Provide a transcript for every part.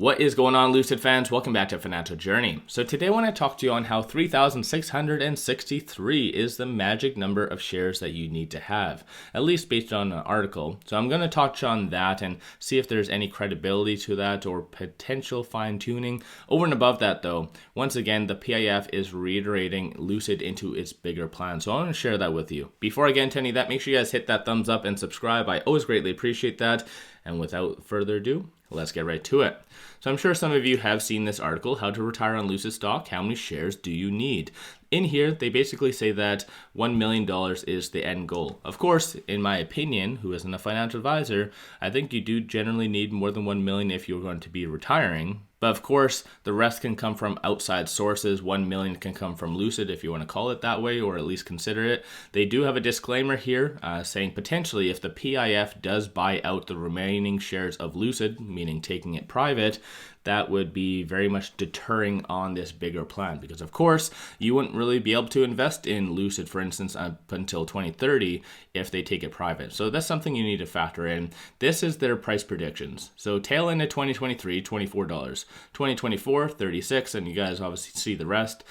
What is going on, Lucid fans? Welcome back to Financial Journey. So today I want to talk to you on how 3,663 is the magic number of shares that you need to have, at least based on an article. So I'm going to touch on that and see if there's any credibility to that or potential fine-tuning. Over and above that though, once again, the PIF is reiterating Lucid into its bigger plan. So I want to share that with you. Before I get into any of that, make sure you guys hit that thumbs up and subscribe. I always greatly appreciate that. And without further ado, let's get right to it. So I'm sure some of you have seen this article, How to Retire on Lucid Stock, How Many Shares Do You Need? In here, they basically say that $1 million is the end goal. Of course, in my opinion, who isn't a financial advisor, I think you do generally need more than 1 million if you're going to be retiring. But of course, the rest can come from outside sources. 1 million can come from Lucid if you want to call it that way, or at least consider it. They do have a disclaimer here saying potentially if the PIF does buy out the remaining shares of Lucid, meaning taking it private, that would be very much deterring on this bigger plan. Because of course, you wouldn't really be able to invest in Lucid, for instance, up until 2030 if they take it private. So that's something you need to factor in. This is their price predictions. So tail end of 2023, $24. 2024, $36, and you guys obviously see the rest.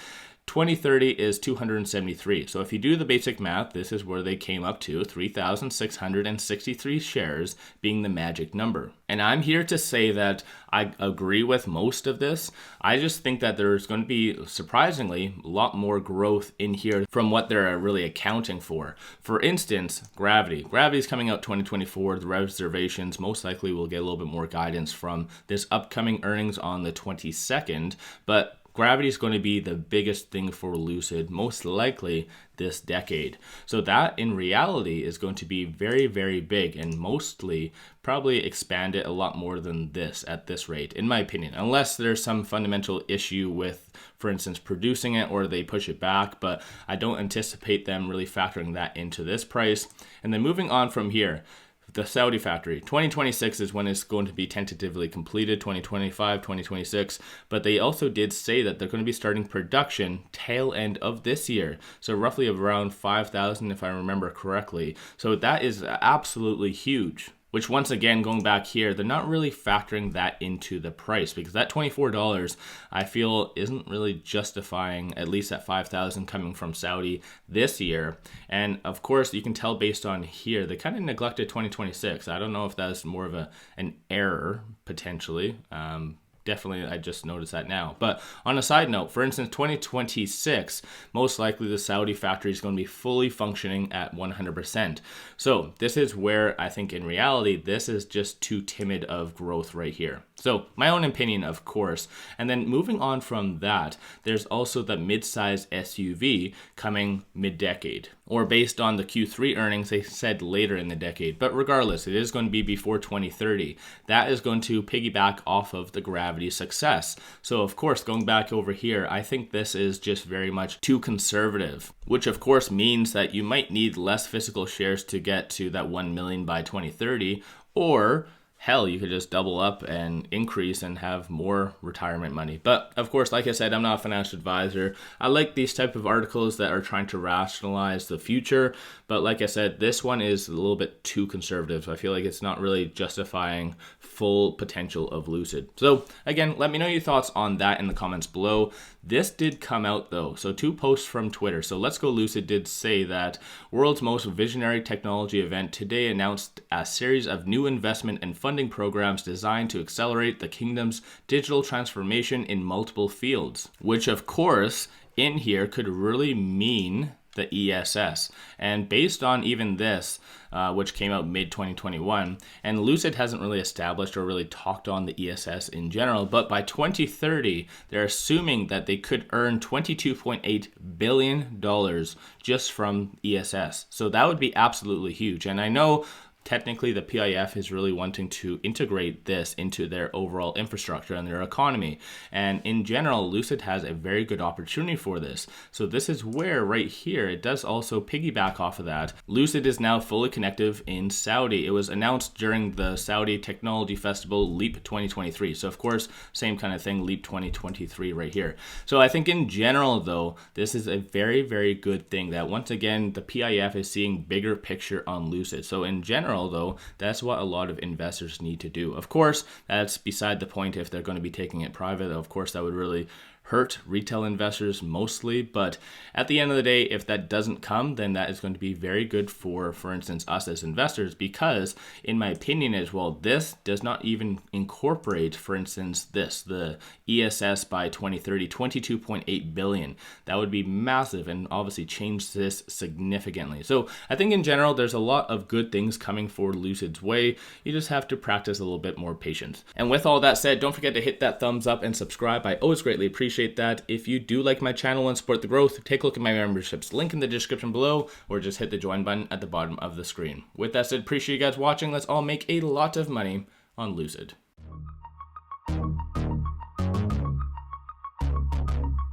2030 is 273. So if you do the basic math, this is where they came up to 3,663 shares being the magic number. And I'm here to say that I agree with most of this. I just think that there's going to be, surprisingly, a lot more growth in here from what they're really accounting for. For instance, Gravity. Gravity is coming out 2024. The reservations most likely will get a little bit more guidance from this upcoming earnings on the 22nd, but Gravity is going to be the biggest thing for Lucid, most likely this decade. So that in reality is going to be very, very big and mostly probably expand it a lot more than this at this rate, in my opinion, unless there's some fundamental issue with, for instance, producing it or they push it back. But I don't anticipate them really factoring that into this price. And then moving on from here, the Saudi factory, 2026 is when it's going to be tentatively completed, 2025, 2026. But they also did say that they're going to be starting production tail end of this year. So roughly around 5,000 if I remember correctly. So that is absolutely huge. Which once again, going back here, they're not really factoring that into the price because that $24 I feel isn't really justifying at least that 5,000 coming from Saudi this year. And of course, you can tell based on here, they kind of neglected 2026. I don't know if that's more of an error potentially. Definitely, I just noticed that now. But on a side note, for instance, 2026, most likely the Saudi factory is going to be fully functioning at 100%. So this is where I think in reality, this is just too timid of growth right here. So my own opinion, of course. And then moving on from that, there's also the mid-size SUV coming mid-decade. Or based on the Q3 earnings, they said later in the decade. But regardless, it is going to be before 2030. That is going to piggyback off of the Gravity success. So of course, going back over here, I think this is just very much too conservative, which of course means that you might need less physical shares to get to that 1 million by 2030, or hell, you could just double up and increase and have more retirement money. But of course, like I said, I'm not a financial advisor. I like these type of articles that are trying to rationalize the future. But like I said, this one is a little bit too conservative. So I feel like it's not really justifying full potential of Lucid. So again, let me know your thoughts on that in the comments below. This did come out though. So 2 posts from Twitter. So Let's Go Lucid did say that world's most visionary technology event today announced a series of new investment and funding programs designed to accelerate the kingdom's digital transformation in multiple fields, which of course in here could really mean the ESS. And based on even this, which came out mid-2021, and Lucid hasn't really established or really talked on the ESS in general, but by 2030, they're assuming that they could earn $22.8 billion just from ESS. So that would be absolutely huge. And I know technically the PIF is really wanting to integrate this into their overall infrastructure and their economy. And in general, Lucid has a very good opportunity for this. So this is where right here, it does also piggyback off of that. Lucid is now fully connective in Saudi. It was announced during the Saudi Technology Festival Leap 2023. So of course, same kind of thing, Leap 2023 right here. So I think in general though, this is a very, very good thing that once again, the PIF is seeing bigger picture on Lucid. So in general, general, though, that's what a lot of investors need to do. Of course, that's beside the point if they're going to be taking it private. Of course, that would really hurt retail investors mostly, but at the end of the day, if that doesn't come, then that is going to be very good for instance, us as investors, because in my opinion as well, this does not even incorporate, for instance, the ESS by 2030, 22.8 billion. That would be massive and obviously change this significantly. So I think in general, there's a lot of good things coming for Lucid's way. You just have to practice a little bit more patience. And with all that said, don't forget to hit that thumbs up and subscribe. I always greatly appreciate that. If you do like my channel and support the growth, take a look at my memberships, link in the description below, or just hit the join button at the bottom of the screen. With that said, appreciate you guys watching. Let's all make a lot of money on Lucid.